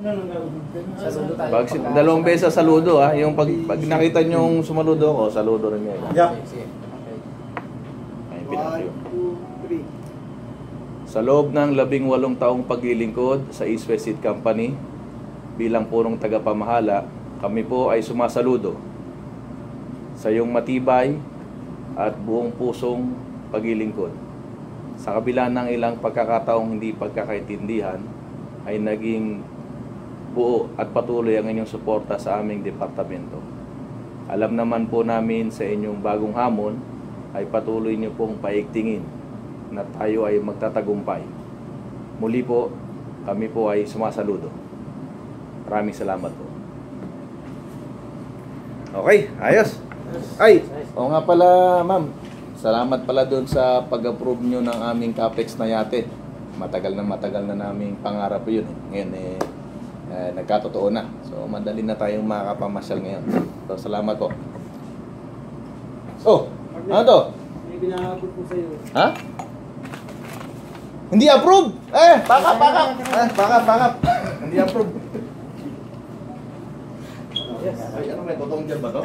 Saludo tayo. Dalawang beses saludo ha. Yung pag nakita nyo yung sumaludo ako, saludo rin nyo. Yep. Ay, pinatyo. Sa loob ng 18 taong paglilingkod sa East West Seed Company, bilang punong tagapamahala, kami po ay sumasaludo sa iyong matibay at buong pusong paglilingkod. Sa kabila ng ilang pagkakataong hindi pagkakaintindihan, ay naging buo at patuloy ang inyong suporta sa aming departamento. Alam naman po namin sa inyong bagong hamon ay patuloy niyo pong paigtingin na tayo ay magtatagumpay. Muli po, kami po ay sumasaludo. Maraming salamat po. Okay, ayos. Ay, o nga pala ma'am, salamat pala doon sa pag-approve nyo ng aming CAPEX na yate. Matagal na naming pangarap yun. Ngayon nagkatotoo na. So madali na tayong makakapamasyal ngayon. So salamat po. Oh, ano to? May binahabot po sa'yo. Ha? Hindi approve! Pakap! Hindi approve. Ay, ano may totoong dyan ba to?